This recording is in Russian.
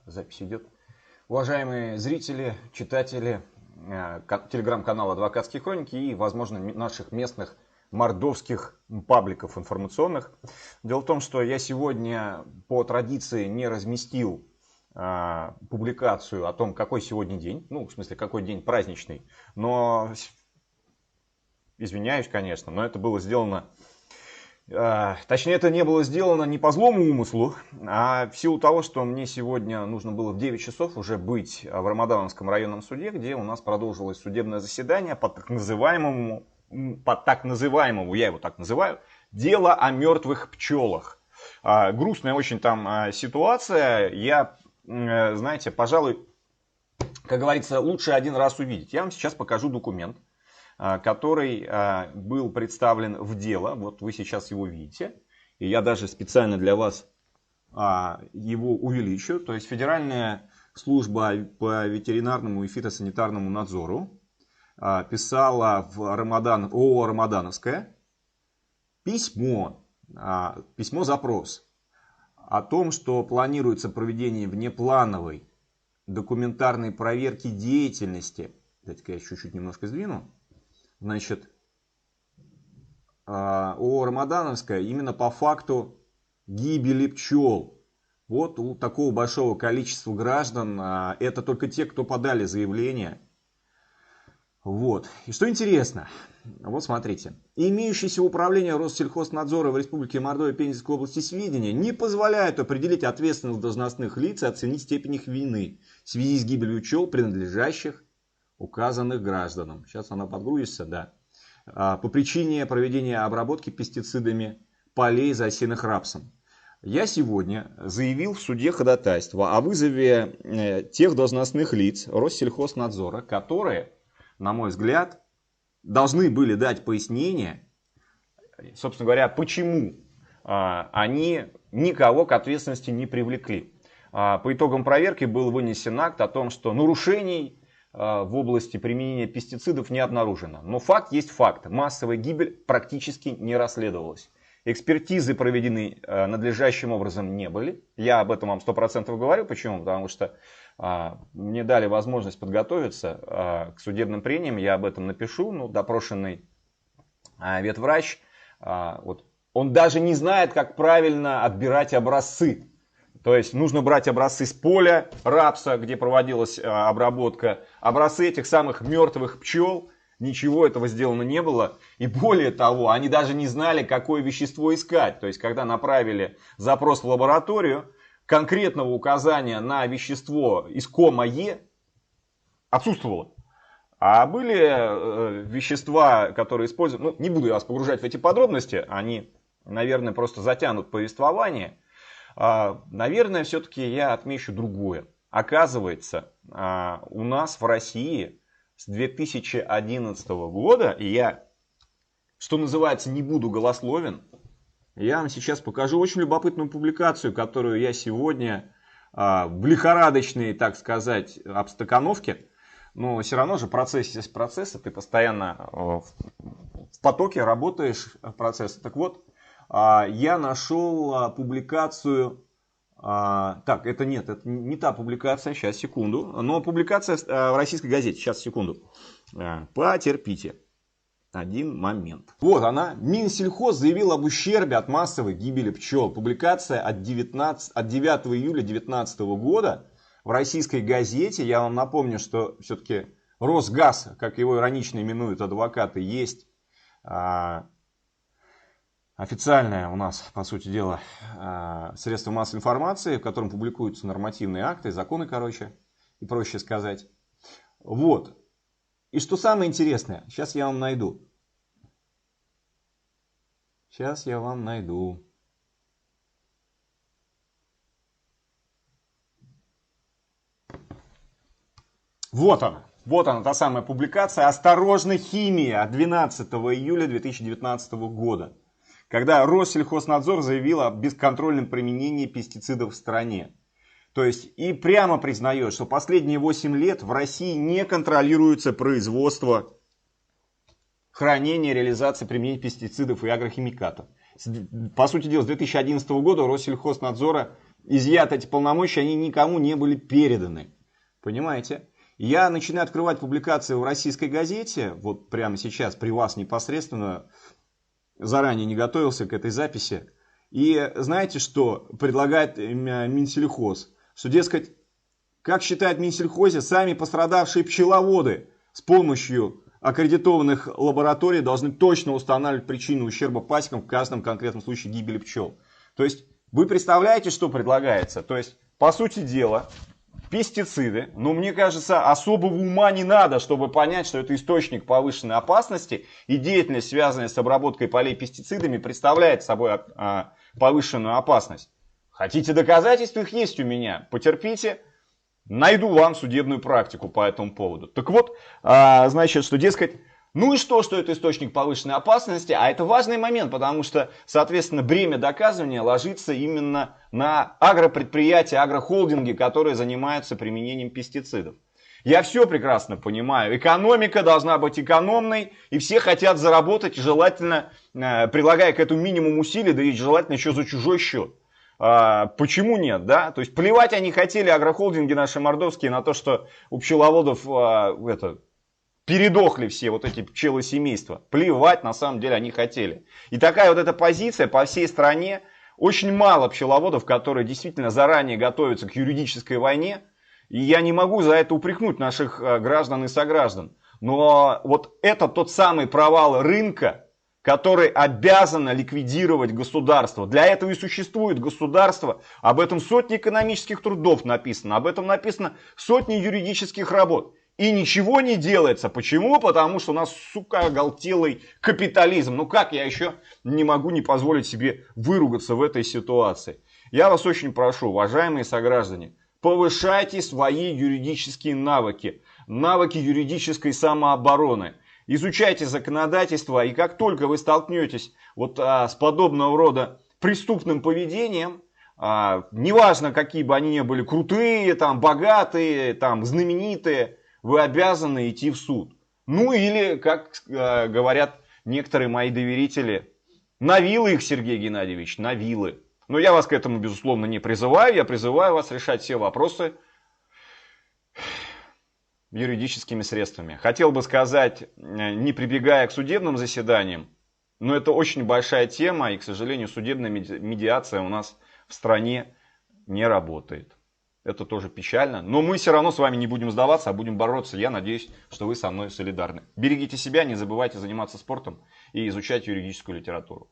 Запись идет. Уважаемые зрители, читатели телеграм-канала «Адвокатские хроники» и, возможно, наших местных мордовских пабликов информационных. Дело в том, что я сегодня по традиции не разместил публикацию о том, какой сегодня день. Ну, в смысле, какой день праздничный. Но, извиняюсь, конечно, но это было сделано... Точнее, это не было сделано не по злому умыслу, а в силу того, что мне сегодня нужно было в 9 часов уже быть в Рамадановском районном суде, где у нас продолжилось судебное заседание по так называемому, я его так называю, дело о мертвых пчелах. Грустная очень там ситуация. Я, знаете, пожалуй, как говорится, лучше один раз увидеть. Я вам сейчас покажу документ, который был представлен в дело. Вот вы сейчас его видите. И я даже специально для вас его увеличу. То есть Федеральная служба по ветеринарному и фитосанитарному надзору писала в ООО «Рамадановская» письмо-запрос о том, что планируется проведение внеплановой документарной проверки деятельности. Давайте-ка я чуть-чуть немножко сдвину. Значит, ООО «Рамадановская» именно по факту гибели пчел. Вот у такого большого количества граждан, это только те, кто подали заявление. Вот. И что интересно, вот смотрите. Имеющиеся в управлении Россельхознадзора в Республике Мордовия Пензенской области сведения не позволяют определить ответственных должностных лиц и оценить степень их вины в связи с гибелью пчел, принадлежащих указанных гражданам. Сейчас она подгрузится, да. По причине проведения обработки пестицидами полей, засеянных рапсом. Я сегодня заявил в суде ходатайство о вызове тех должностных лиц Россельхознадзора, которые, на мой взгляд, должны были дать пояснение, собственно говоря, почему они никого к ответственности не привлекли. По итогам проверки был вынесен акт о том, что нарушений в области применения пестицидов не обнаружено. Но факт есть факт. Массовая гибель практически не расследовалась. Экспертизы проведены надлежащим образом не были. Я об этом вам 100% говорю. Почему? Потому что мне дали возможность подготовиться к судебным прениям. Я об этом напишу. Ну, допрошенный ветврач, вот, он даже не знает, как правильно отбирать образцы. То есть нужно брать образцы с поля рапса, где проводилась обработка. Образцы этих самых мертвых пчел. Ничего этого сделано не было. И более того, они даже не знали, какое вещество искать. То есть когда направили запрос в лабораторию, конкретного указания на вещество искома Е отсутствовало. А были вещества, которые используют... Ну, не буду я вас погружать в эти подробности. Они, наверное, просто затянут повествование. Наверное, все-таки я отмечу другое. Оказывается, у нас в России с 2011 года, и я, что называется, не буду голословен, я вам сейчас покажу очень любопытную публикацию, которую я сегодня в лихорадочной, так сказать, обстакановке, но все равно же процесс есть процесс, ты постоянно в потоке работаешь в процессе. Так вот, я нашел публикацию, так, это не та публикация, сейчас, секунду, но публикация в российской газете, сейчас, секунду, потерпите, один момент. Вот она, Минсельхоз заявил об ущербе от массовой гибели пчел. Публикация от 9 июля 2019 года в российской газете. Я вам напомню, что все-таки Росгаз, как его иронично именуют адвокаты, есть... Официальное у нас, по сути дела, средство массовой информации, в котором публикуются нормативные акты, законы, короче, и проще сказать. Вот. И что самое интересное, сейчас я вам найду. Вот она та самая публикация «Осторожно, химия» от 12 июля 2019 года. Когда Россельхознадзор заявил о бесконтрольном применении пестицидов в стране. То есть и прямо признает, что последние 8 лет в России не контролируется производство, хранение, реализация, применение пестицидов и агрохимикатов. По сути дела, с 2011 года у Россельхознадзора изъяты эти полномочия, они никому не были переданы. Понимаете? Я начинаю открывать публикации в российской газете, вот прямо сейчас при вас непосредственно, заранее не готовился к этой записи. И знаете, что предлагает Минсельхоз? Что, дескать, как считает Минсельхозе, сами пострадавшие пчеловоды с помощью аккредитованных лабораторий должны точно устанавливать причину ущерба пасекам в каждом конкретном случае гибели пчел. То есть, вы представляете, что предлагается? То есть, по сути дела, пестициды, но мне кажется, особого ума не надо, чтобы понять, что это источник повышенной опасности, и деятельность, связанная с обработкой полей пестицидами, представляет собой повышенную опасность. Хотите доказательства? Их есть у меня. Потерпите, найду вам судебную практику по этому поводу. Так вот, значит, что, дескать, ну и что это источник повышенной опасности? А это важный момент, потому что, соответственно, бремя доказывания ложится именно на агропредприятия, агрохолдинги, которые занимаются применением пестицидов. Я все прекрасно понимаю. Экономика должна быть экономной, и все хотят заработать, желательно, прилагая к этому минимум усилий, да и желательно еще за чужой счет. Почему нет, да? То есть плевать они хотели, агрохолдинги наши мордовские, на то, что у пчеловодов передохли все вот эти пчелы семейства. Плевать на самом деле они хотели. И такая вот эта позиция по всей стране. Очень мало пчеловодов, которые действительно заранее готовятся к юридической войне. И я не могу за это упрекнуть наших граждан и сограждан. Но вот это тот самый провал рынка, который обязано ликвидировать государство. Для этого и существует государство. Об этом сотни экономических трудов написано. Об этом написано сотни юридических работ. И ничего не делается. Почему? Потому что у нас, сука, оголтелый капитализм. Ну как я еще не могу не позволить себе выругаться в этой ситуации? Я вас очень прошу, уважаемые сограждане, повышайте свои юридические навыки. Навыки юридической самообороны. Изучайте законодательство. И как только вы столкнетесь вот с подобного рода преступным поведением, неважно, какие бы они ни были, крутые, там, богатые, там, знаменитые, вы обязаны идти в суд. Ну или, как говорят некоторые мои доверители, на вилы их, Сергей Геннадьевич, на вилы. Но я вас к этому, безусловно, не призываю. Я призываю вас решать все вопросы юридическими средствами. Хотел бы сказать, не прибегая к судебным заседаниям, но это очень большая тема, и, к сожалению, судебная медиация у нас в стране не работает. Это тоже печально. Но мы все равно с вами не будем сдаваться, а будем бороться. Я надеюсь, что вы со мной солидарны. Берегите себя, не забывайте заниматься спортом и изучать юридическую литературу.